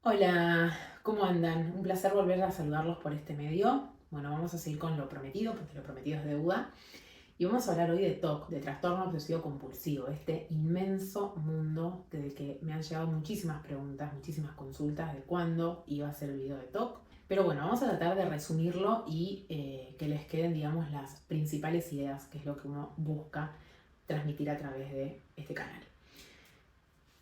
Hola, ¿cómo andan? Un placer volver a saludarlos por este medio. Bueno, vamos a seguir con lo prometido, porque lo prometido es deuda. Y vamos a hablar hoy de TOC, de trastorno obsesivo compulsivo, este inmenso mundo del que me han llegado muchísimas preguntas, muchísimas consultas de cuándo iba a ser el video de TOC. Pero bueno, vamos a tratar de resumirlo y que les queden, digamos, las principales ideas, que es lo que uno busca transmitir a través de este canal.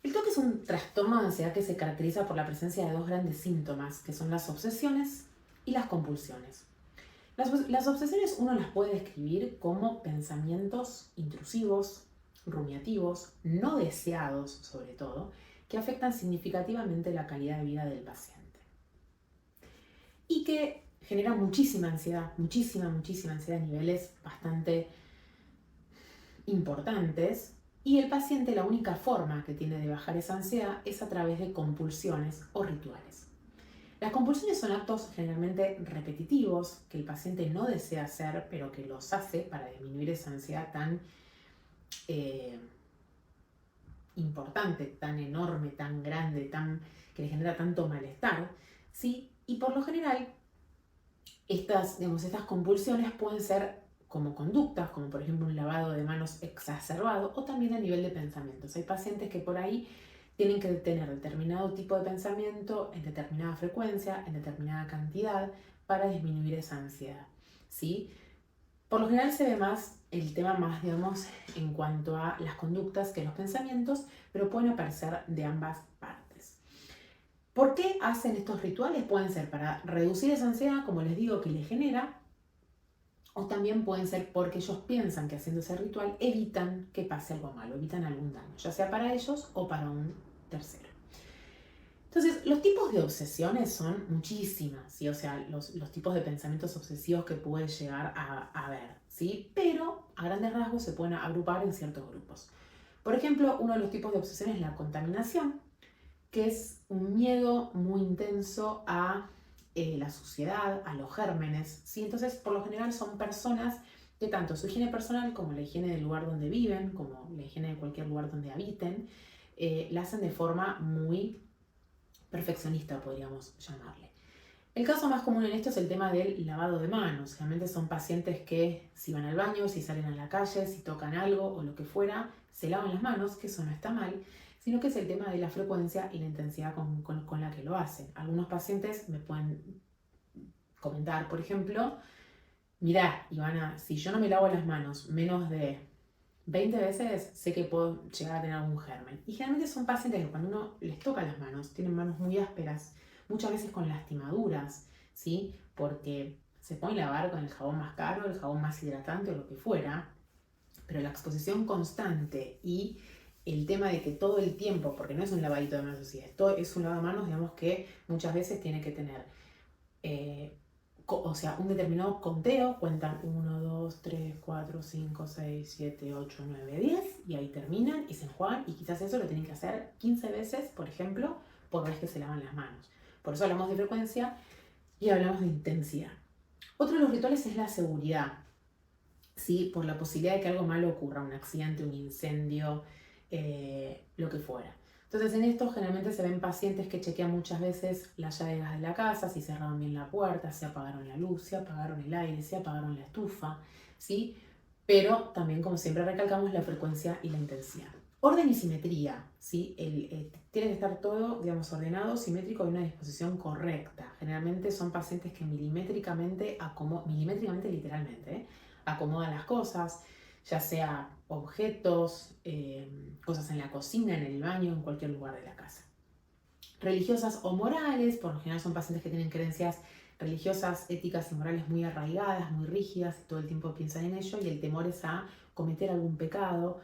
El TOC es un trastorno de ansiedad que se caracteriza por la presencia de dos grandes síntomas, que son las obsesiones y las compulsiones. Las obsesiones uno las puede describir como pensamientos intrusivos, rumiativos, no deseados sobre todo, que afectan significativamente la calidad de vida del paciente. Y que generan muchísima ansiedad, muchísima ansiedad a niveles bastante importantes. Y el paciente, la única forma que tiene de bajar esa ansiedad es a través de compulsiones o rituales. Las compulsiones son actos generalmente repetitivos que el paciente no desea hacer, pero que los hace para disminuir esa ansiedad tan importante, tan enorme, tan grande, que le genera tanto malestar, ¿sí? Y por lo general, estas compulsiones pueden ser como conductas, como por ejemplo un lavado de manos exacerbado, o también a nivel de pensamientos. Hay pacientes que por ahí tienen que tener determinado tipo de pensamiento en determinada frecuencia, en determinada cantidad, para disminuir esa ansiedad, ¿sí? Por lo general se ve más el tema más, digamos, en cuanto a las conductas que los pensamientos, pero pueden aparecer de ambas partes. ¿Por qué hacen estos rituales? Pueden ser para reducir esa ansiedad, como les digo, que les genera, o también pueden ser porque ellos piensan que haciendo ese ritual evitan que pase algo malo, evitan algún daño, ya sea para ellos o para un tercero. Entonces, los tipos de obsesiones son muchísimas, ¿sí? O sea, los tipos de pensamientos obsesivos que puede llegar a ver, ¿sí? Pero a grandes rasgos se pueden agrupar en ciertos grupos. Por ejemplo, uno de los tipos de obsesión es la contaminación, que es un miedo muy intenso a la suciedad, a los gérmenes, ¿sí? Entonces, por lo general son personas que tanto su higiene personal como la higiene del lugar donde viven, como la higiene de cualquier lugar donde habiten, la hacen de forma muy perfeccionista, podríamos llamarle. El caso más común en esto es el tema del lavado de manos. Realmente son pacientes que si van al baño, si salen a la calle, si tocan algo o lo que fuera, se lavan las manos, que eso no está mal, sino que es el tema de la frecuencia y la intensidad con la que lo hacen. Algunos pacientes me pueden comentar, por ejemplo, mirá, Ivana, si yo no me lavo las manos menos de 20 veces, sé que puedo llegar a tener algún germen. Y generalmente son pacientes que cuando uno les toca las manos, tienen manos muy ásperas, muchas veces con lastimaduras, ¿sí? Porque se pueden lavar con el jabón más caro, el jabón más hidratante o lo que fuera, pero la exposición constante y el tema de que todo el tiempo, porque no es un lavadito de manos así, esto es un lavamanos, digamos, que muchas veces tiene que tener o sea, un determinado conteo, cuentan 1, 2, 3, 4, 5, 6, 7, 8, 9, 10 y ahí terminan y se enjuagan y quizás eso lo tienen que hacer 15 veces, por ejemplo, por vez que se lavan las manos. Por eso hablamos de frecuencia y hablamos de intensidad. Otro de los rituales es la seguridad, ¿sí? Por la posibilidad de que algo malo ocurra, un accidente, un incendio, lo que fuera. Entonces en esto generalmente se ven pacientes que chequean muchas veces las llaves de la casa, si cerraron bien la puerta, si apagaron la luz, si apagaron el aire, si apagaron la estufa, ¿sí? Pero también, como siempre recalcamos, la frecuencia y la intensidad. Orden y simetría, ¿sí? Tiene que estar todo, digamos, ordenado, simétrico y una disposición correcta. Generalmente son pacientes que milimétricamente literalmente, acomodan las cosas, ya sea objetos, cosas en la cocina, en el baño, en cualquier lugar de la casa. Religiosas o morales, por lo general son pacientes que tienen creencias religiosas, éticas y morales muy arraigadas, muy rígidas, y todo el tiempo piensan en ello y el temor es a cometer algún pecado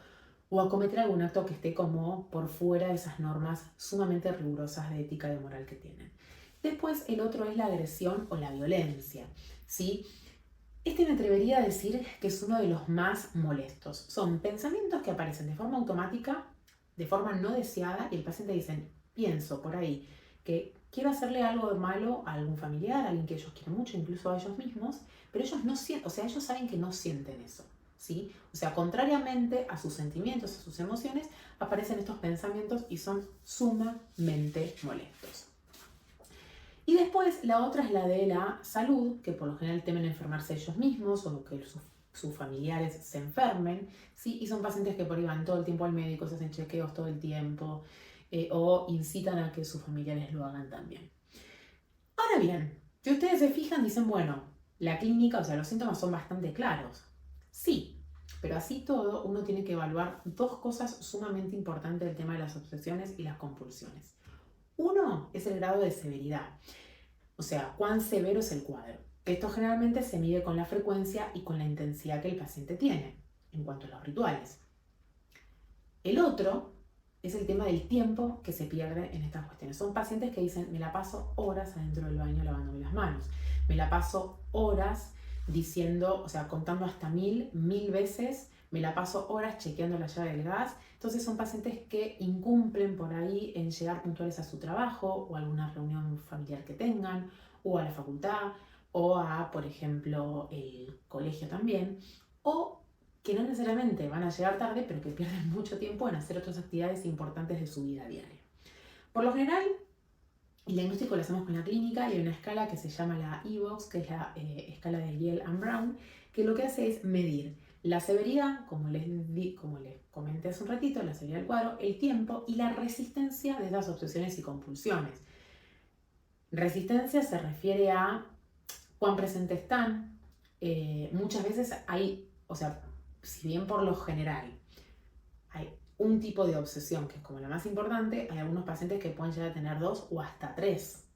o a cometer algún acto que esté como por fuera de esas normas sumamente rigurosas de ética y de moral que tienen. Después el otro es la agresión o la violencia, ¿sí? Este me atrevería a decir que es uno de los más molestos. Son pensamientos que aparecen de forma automática, de forma no deseada, y el paciente dice, pienso por ahí que quiero hacerle algo de malo a algún familiar, a alguien que ellos quieren mucho, incluso a ellos mismos, pero ellos no sienten, o sea, ellos saben que no sienten eso, ¿sí? O sea, contrariamente a sus sentimientos, a sus emociones, aparecen estos pensamientos y son sumamente molestos. Y después la otra es la de la salud, que por lo general temen enfermarse ellos mismos o que sus familiares se enfermen, ¿sí? Y son pacientes que por ahí van todo el tiempo al médico, se hacen chequeos todo el tiempo o incitan a que sus familiares lo hagan también. Ahora bien, si ustedes se fijan, dicen, bueno, la clínica, o sea, los síntomas son bastante claros. Sí, pero así todo, uno tiene que evaluar dos cosas sumamente importantes del tema de las obsesiones y las compulsiones. Uno es el grado de severidad, o sea, cuán severo es el cuadro. Esto generalmente se mide con la frecuencia y con la intensidad que el paciente tiene en cuanto a los rituales. El otro es el tema del tiempo que se pierde en estas cuestiones. Son pacientes que dicen, me la paso horas adentro del baño lavándome las manos, me la paso horas diciendo, o sea, contando hasta 1000 veces, me la paso horas chequeando la llave del gas. Entonces son pacientes que incumplen por ahí en llegar puntuales a su trabajo o a alguna reunión familiar que tengan, o a la facultad, o a, por ejemplo, el colegio también, o que no necesariamente van a llegar tarde, pero que pierden mucho tiempo en hacer otras actividades importantes de su vida diaria. Por lo general, el diagnóstico lo hacemos con la clínica y hay una escala que se llama la EBOX, que es la escala de Yale and Brown, que lo que hace es medir la severidad, como les comenté hace un ratito, la severidad del cuadro, el tiempo y la resistencia de esas obsesiones y compulsiones. Resistencia se refiere a cuán presentes están. Muchas veces hay, o sea, si bien por lo general hay un tipo de obsesión que es como la más importante, hay algunos pacientes que pueden llegar a tener 2 o hasta 3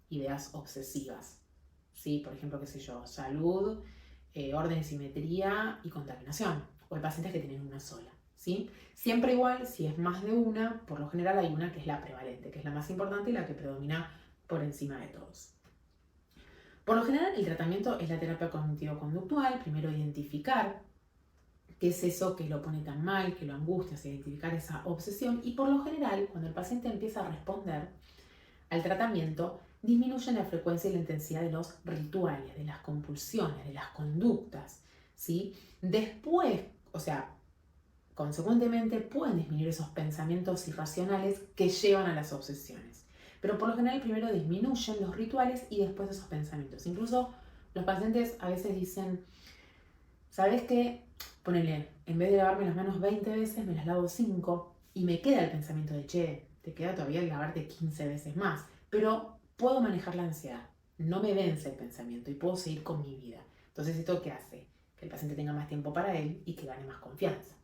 ideas obsesivas. ¿Sí? Por ejemplo, qué sé yo, salud, orden y simetría y contaminación. O hay pacientes que tienen una sola. ¿Sí? Siempre igual, si es más de una, por lo general hay una que es la prevalente, que es la más importante y la que predomina por encima de todos. Por lo general, el tratamiento es la terapia cognitivo-conductual. Primero identificar qué es eso que lo pone tan mal, que lo angustia, identificar esa obsesión. Y por lo general, cuando el paciente empieza a responder al tratamiento, disminuye la frecuencia y la intensidad de los rituales, de las compulsiones, de las conductas, ¿sí? Después, o sea, consecuentemente pueden disminuir esos pensamientos irracionales que llevan a las obsesiones. Pero por lo general primero disminuyen los rituales y después esos pensamientos. Incluso los pacientes a veces dicen, ¿sabes qué? Ponele, en vez de lavarme las manos 20 veces, me las lavo 5 y me queda el pensamiento de, che, te queda todavía el lavarte 15 veces más. Pero puedo manejar la ansiedad, no me vence el pensamiento y puedo seguir con mi vida. Entonces, ¿esto qué hace? Que el paciente tenga más tiempo para él y que gane más confianza.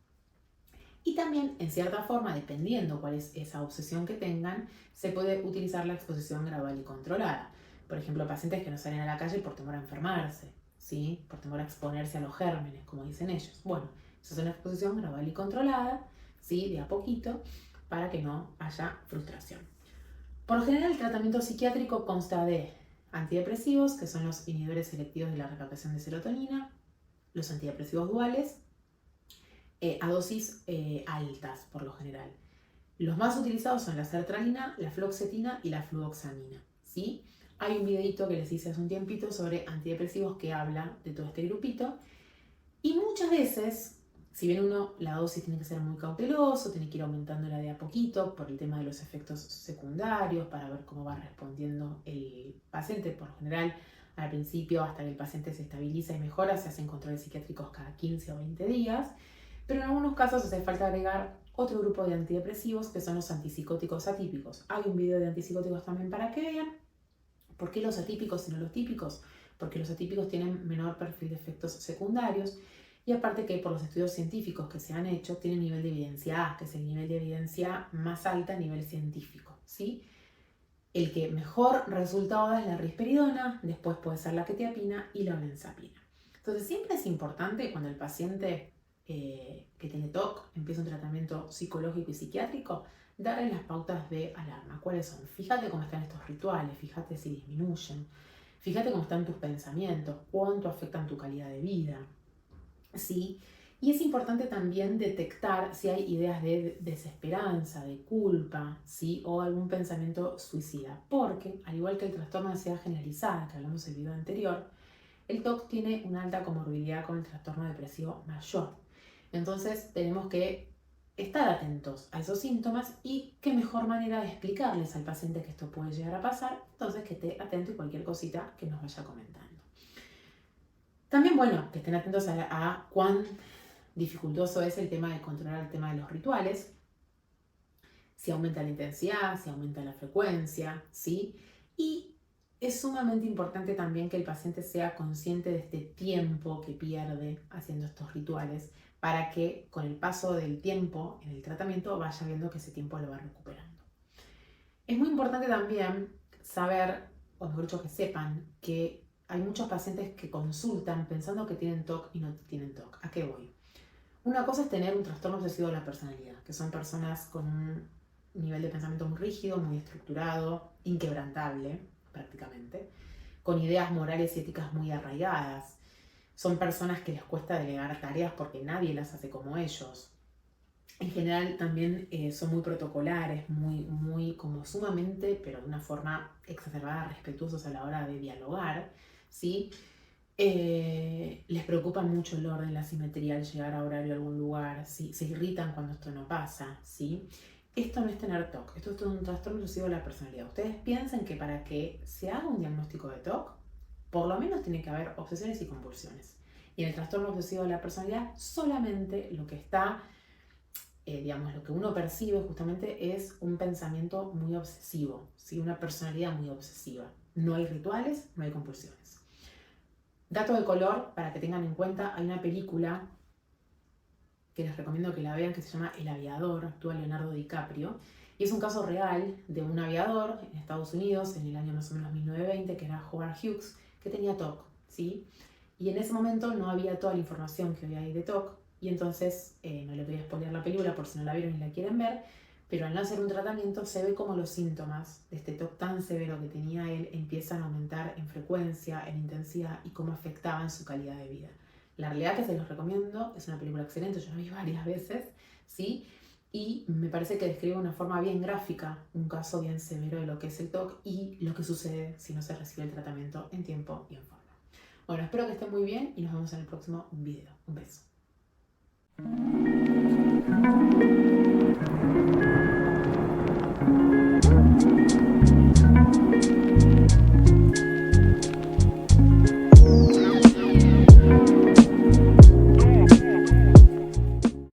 Y también, en cierta forma, dependiendo cuál es esa obsesión que tengan, se puede utilizar la exposición gradual y controlada. Por ejemplo, pacientes que no salen a la calle por temor a enfermarse, ¿sí? Por temor a exponerse a los gérmenes, como dicen ellos. Bueno, eso es una exposición gradual y controlada, ¿sí? De a poquito, para que no haya frustración. Por lo general, el tratamiento psiquiátrico consta de antidepresivos, que son los inhibidores selectivos de la recaptación de serotonina, los antidepresivos duales, a dosis altas por lo general. Los más utilizados son la sertralina, la fluoxetina y la fluoxamina, ¿sí? Hay un videito que les hice hace un tiempito sobre antidepresivos que habla de todo este grupito. Y muchas veces, si bien la dosis tiene que ser muy cauteloso, tiene que ir aumentándola de a poquito por el tema de los efectos secundarios, para ver cómo va respondiendo el paciente. Por lo general, al principio, hasta que el paciente se estabiliza y mejora, se hacen controles psiquiátricos cada 15 o 20 días. Pero en algunos casos hace falta agregar otro grupo de antidepresivos que son los antipsicóticos atípicos. Hay un video de antipsicóticos también para que vean. ¿Por qué los atípicos y no los típicos? Porque los atípicos tienen menor perfil de efectos secundarios y aparte que por los estudios científicos que se han hecho tienen nivel de evidencia A, que es el nivel de evidencia más alta a nivel científico, ¿sí? El que mejor resultado da es la risperidona, después puede ser la quetiapina y la olanzapina. Entonces siempre es importante cuando el paciente que tiene TOC empieza un tratamiento psicológico y psiquiátrico, darle las pautas de alarma. ¿Cuáles son? Fíjate cómo están estos rituales, fíjate si disminuyen, fíjate cómo están tus pensamientos, cuánto afectan tu calidad de vida, ¿sí? Y es importante también detectar si hay ideas de desesperanza, de culpa, ¿sí? O algún pensamiento suicida, porque al igual que el trastorno de ansiedad generalizada, que hablamos en el video anterior, el TOC tiene una alta comorbilidad con el trastorno depresivo mayor. Entonces tenemos que estar atentos a esos síntomas y qué mejor manera de explicarles al paciente que esto puede llegar a pasar, entonces que esté atento a cualquier cosita que nos vaya comentando. También, bueno, que estén atentos a cuán dificultoso es el tema de controlar el tema de los rituales, si aumenta la intensidad, si aumenta la frecuencia, ¿sí? Y es sumamente importante también que el paciente sea consciente de este tiempo que pierde haciendo estos rituales para que con el paso del tiempo en el tratamiento vaya viendo que ese tiempo lo va recuperando. Es muy importante también saber, o mejor dicho, que sepan que hay muchos pacientes que consultan pensando que tienen TOC y no tienen TOC. ¿A qué voy? Una cosa es tener un trastorno obsesivo de la personalidad, que son personas con un nivel de pensamiento muy rígido, muy estructurado, inquebrantable prácticamente, con ideas morales y éticas muy arraigadas. Son personas que les cuesta delegar tareas porque nadie las hace como ellos. En general también son muy protocolares, muy como sumamente, pero de una forma exacerbada, respetuosos a la hora de dialogar, ¿sí? Les preocupa mucho el orden, la simetría, el llegar a horario a algún lugar, ¿sí? Se irritan cuando esto no pasa, ¿sí? Esto no es tener TOC, esto es un trastorno obsesivo de la personalidad. Ustedes piensen que para que se haga un diagnóstico de TOC, por lo menos tiene que haber obsesiones y compulsiones. Y en el trastorno obsesivo de la personalidad, solamente lo que está, digamos, lo que uno percibe justamente es un pensamiento muy obsesivo, ¿sí? Una personalidad muy obsesiva. No hay rituales, no hay compulsiones. Dato de color, para que tengan en cuenta, hay una película que les recomiendo que la vean que se llama El Aviador, actúa Leonardo DiCaprio, y es un caso real de un aviador en Estados Unidos en el año más o menos 1920, que era Howard Hughes, que tenía TOC, ¿sí? Y en ese momento no había toda la información que hoy hay de TOC, y entonces, no les voy a spoilear la película por si no la vieron y la quieren ver, pero al no hacer un tratamiento se ve como los síntomas de este TOC tan severo que tenía él empiezan a aumentar en frecuencia, en intensidad y cómo afectaban su calidad de vida. La realidad que se los recomiendo, es una película excelente, yo la vi varias veces, ¿sí? Y me parece que describe de una forma bien gráfica un caso bien severo de lo que es el TOC y lo que sucede si no se recibe el tratamiento en tiempo y en forma. Bueno, espero que estén muy bien y nos vemos en el próximo video. Un beso.